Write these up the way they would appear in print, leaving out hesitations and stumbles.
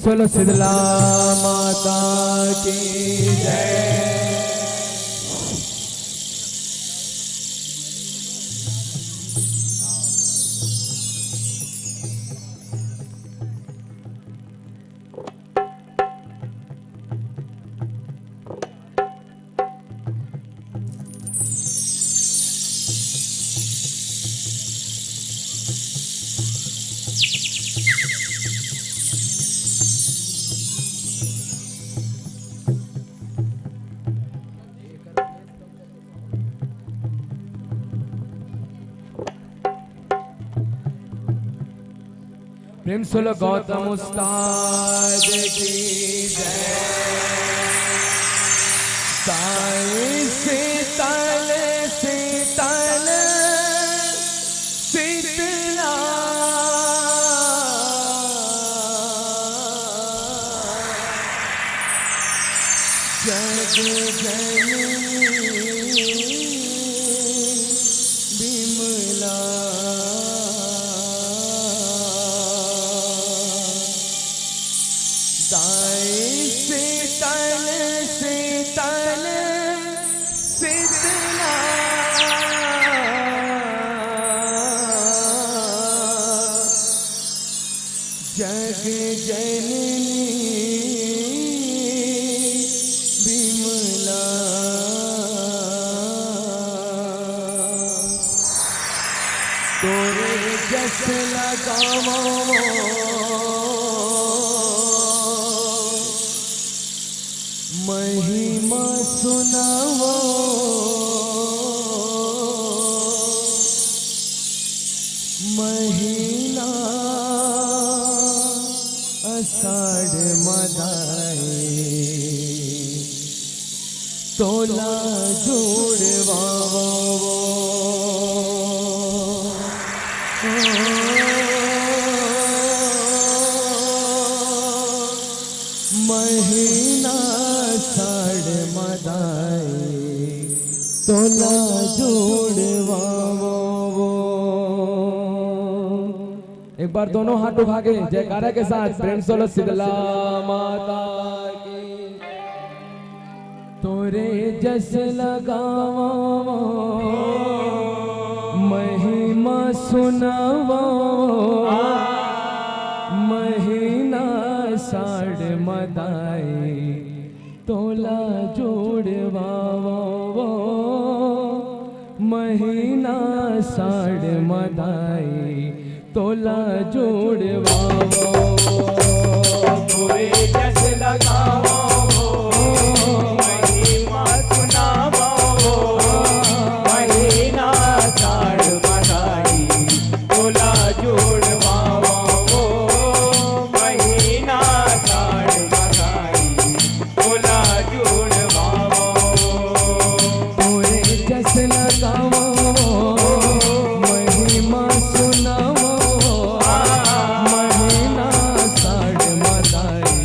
Solo Sheetla माता की जय। प्रेम सोलो गौतम उस्ताद की जय। साई शीतल शीतल शीतला जग जननी विमला शीतल शीतल शीतला जग जननी विमला तोरे जस लगावो महिमा सुनावो महीना आषाढ़ मदाई तोला जोड़वावो महीना आषाढ़ मदाई तोला जोड़वावो। एक बार दोनों हाथ उठा के जयकारा के साथ प्रेम सोलो शीतला माता की। तोरे जस लगावो महिमा सुनावो महीना आषाढ़ मदाई तोला जोड़वावो महीना आषाढ़ मदाई तोला जोड़वावो। तोरे जस लगावो महिमा सुनावो महीना आषाढ़ मदाई तोला जोड़वावो महीना आषाढ़ मदाई तोला जोड़वावो। तोरे जस लगावो महिमा सुनावो महीना आषाढ़ मदाई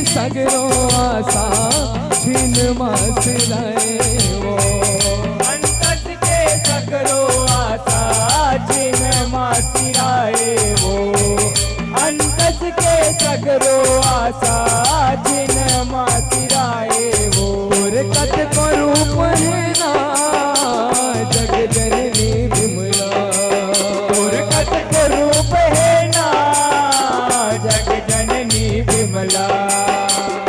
सगरो आशा छीन मासराए वो अंतस के सगरो आशा छिन मासिराए वो अंतस के सगरो आशा छिन मासिराए वो कत को रूप है ना जग जननी विमला कत को रूप है ना जग जननी विमला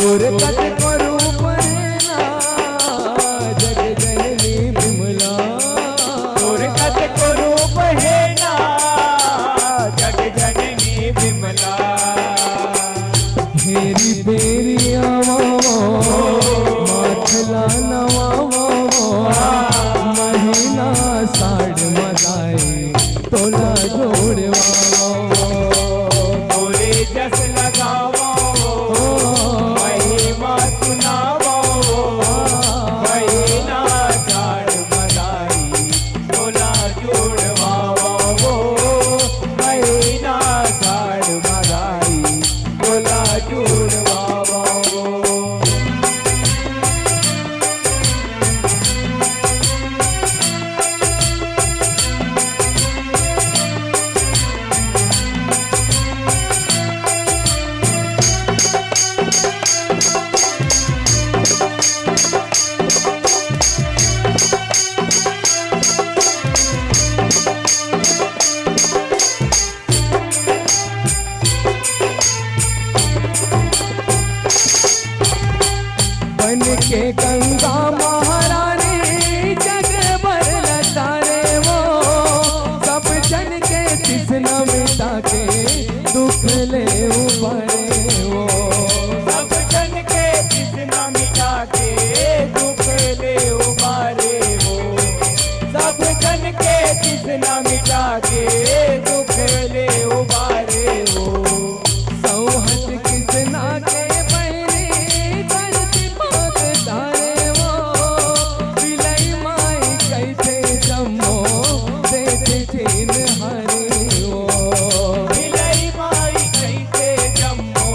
कत को रूप है ना जग जननी विमला कत को रूप है ना जग जननी विमला फेरी फेरी माथला नवा महीना साढ़ मदाई तोला जोड़वा तोरे जस लगावो महिमा सुनावो महीना झाड़ मदाई तोला जोड़वावो महीना झाड़ मदाई तोला जोड़वावो बन के गंगा महारानी जग भर लतारे वो सब जन के तिसना मिटा के दुख ले उबरे वो सब जन के कितना मिटा के दुख ले उबारे वो सब जन के कितना मिटा के दुख ले उबारे वो सौहत किसना के पहले धरती पात धारे वो विलय माई कैसे जम्मो देते चीन हरे वो विलय माई कैसे जम्मो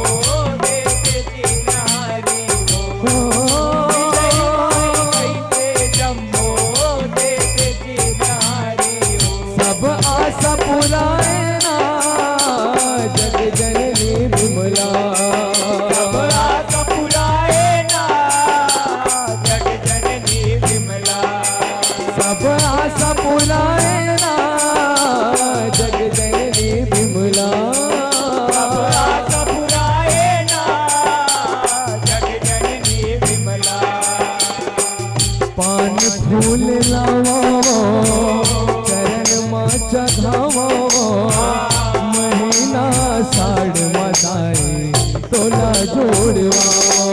देते चिन्हारी वो विलय माई कैसे जम्मो देते चिन्हारी वो सब आशा पुराए ना जग जननी विमला सब आशा पुराए ना जग जननी विमला सब आशा पुराए ना जग जननी विमला सब आशा पुराए ना जग जननी विमला पान फूल लावो चरण माँ चढ़ावो महीना साढ़ मदाई तोला जोड़वाओ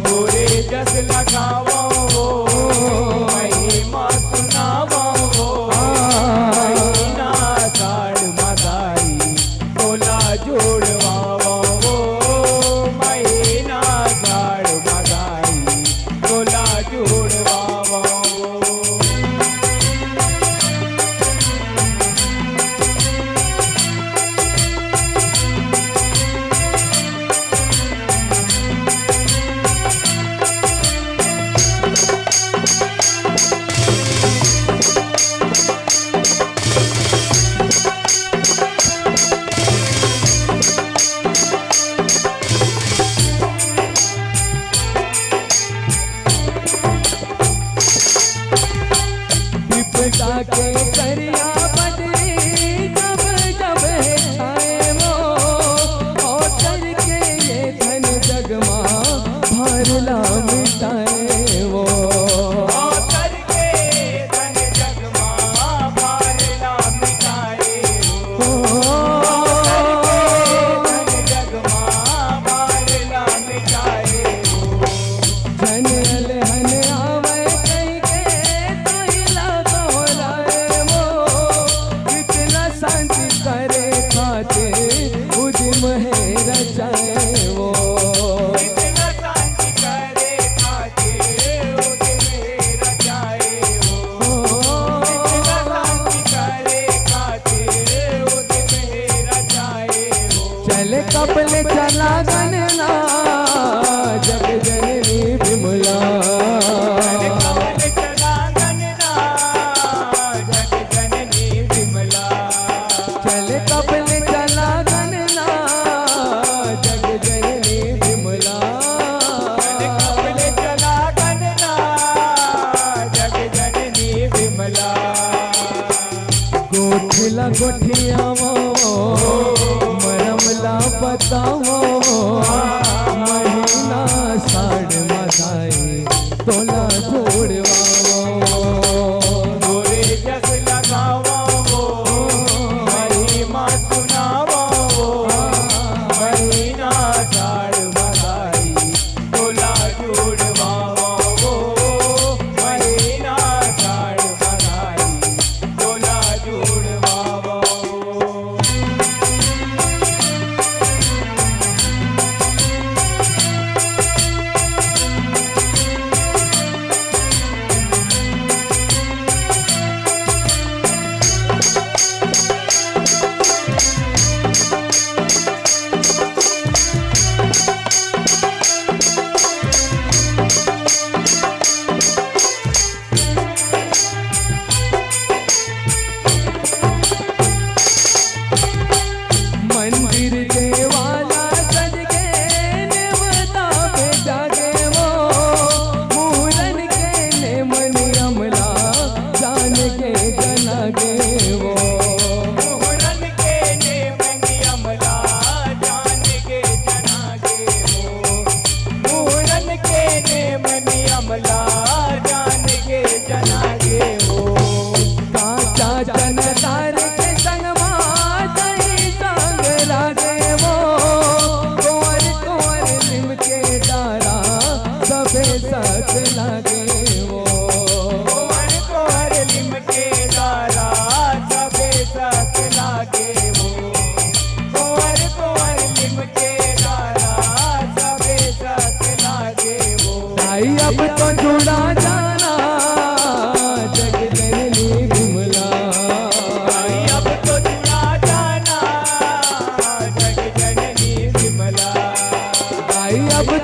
तोरे जस लगावो महिमा सुनावो महीना साड़ मदाई तोला जोड़वावो महीना साड़ मदाई तोला जोड़वावो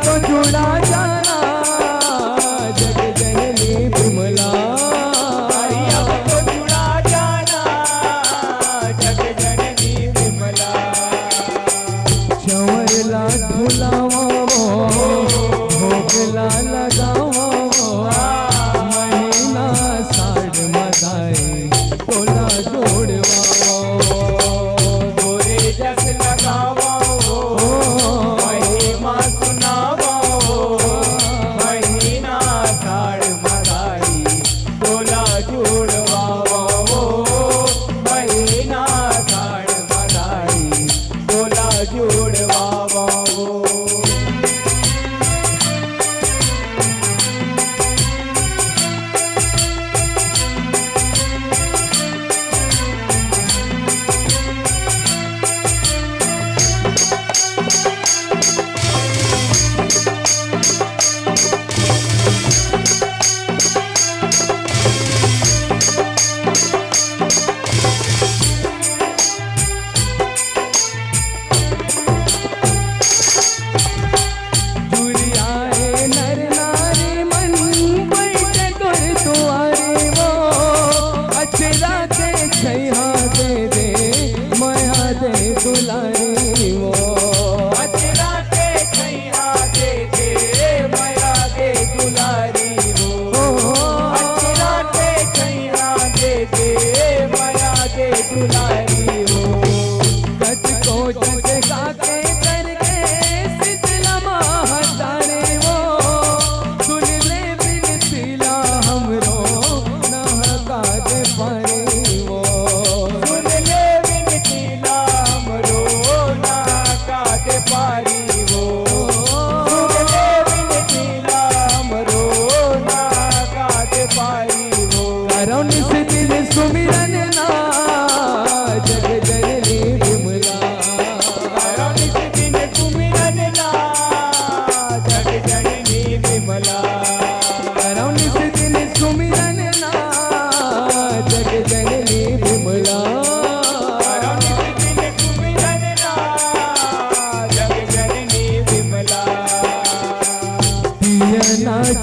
तो जुड़ा जाना जग जननी विमला। भाई अब तो जुड़ा जाना जग जननी विमला। चंवरला धुलावा भोगला लगावा महीना साढ़ मदाई तोला जोड़वा। गोरे जस लगावा महिमा सुनावा महीना साढ़ मदाई तोला जोड़वावा। महीना साढ़ मदाई तोला जोड़वावा।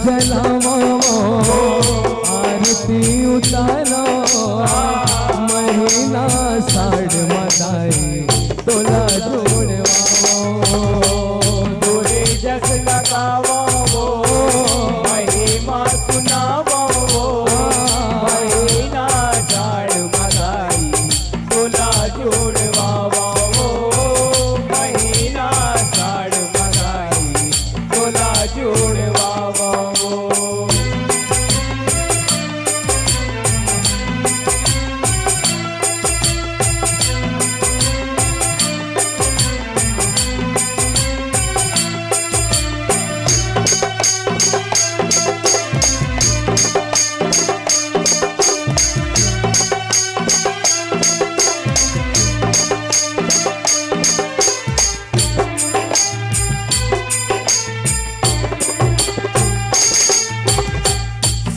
जलावा आरती उतारो महीना साढ़ मदाई तोला जोड़वा। गोरे जस लगावा महिमा सुनावा महीना साढ़ मदाई तोला जोड़वावा। महीना साढ़ मदाई तोला जोड़वावा।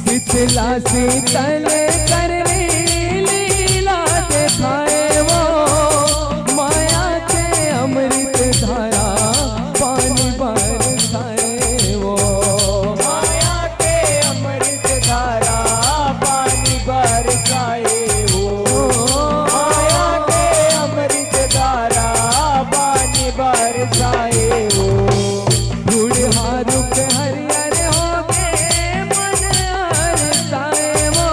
शीतला शीतल करनी लीला दिखाए वो माया के अमृत धारा पानी बरसाए वो। माया के अमृत धारा पानी बरसाए वो। माया के अमृत धारा पानी बरसाए वो। बूढ़ा रुख हरियर हो के मन हरसाए वो।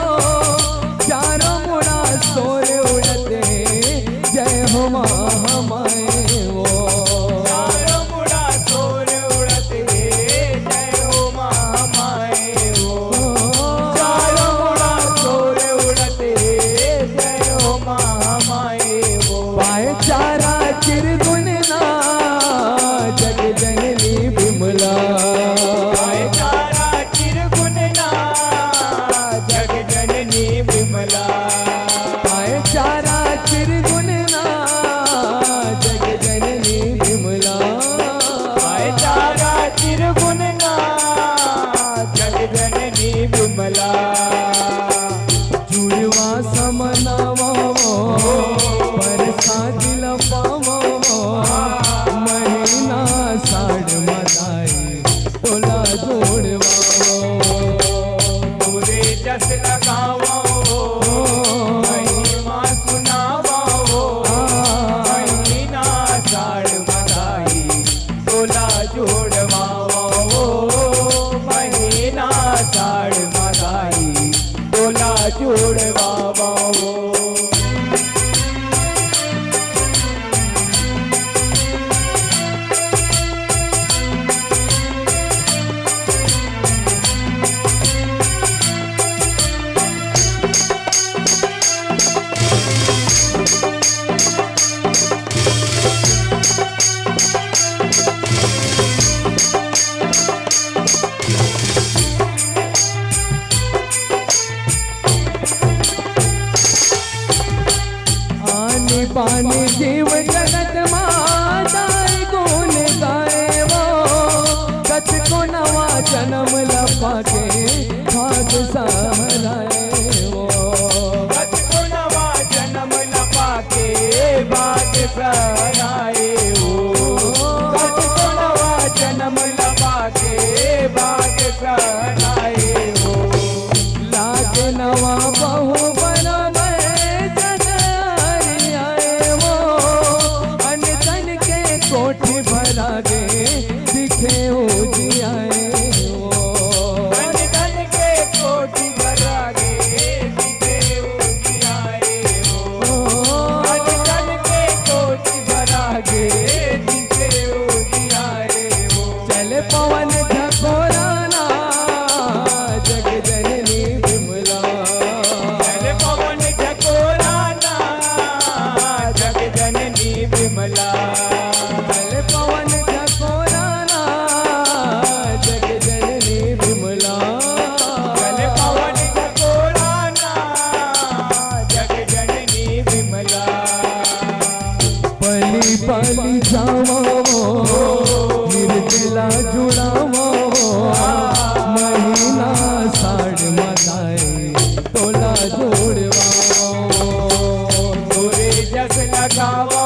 तोला जोड़वाओ पूरे जस लगावो महिमा सुनावो महीना साड़ मदाई तोला जोड़वाओ महीना साड़ मदाई तोला जोड़वाओ पानी जीव जगत माताई गुण गाए वो कच को नवा जन्म लपा के भाग सहराए वो कच को नवा जन्म लपा के भाग सहराए वो कच को नवा जन्म लपा के भाग सहराए वो लाग नवा बहु कोठी भरा गे दिखे उजियाए धन धन के कोठी भरा गे दिखे उजियाए धन धन के कोठी भरा गे दिखे उजियाए चले पवन ठकोराना जग जननी विमला चले पवन ठकोराना जग जननी विमला पवन ठकोराना जग जननी विमला चले पवन ठकोराना जग जननी विमला पली पली जावो निर्जला जुड़ावो महीना साड़ मदाई तोला जोड़वाओ तोरे जस लगावो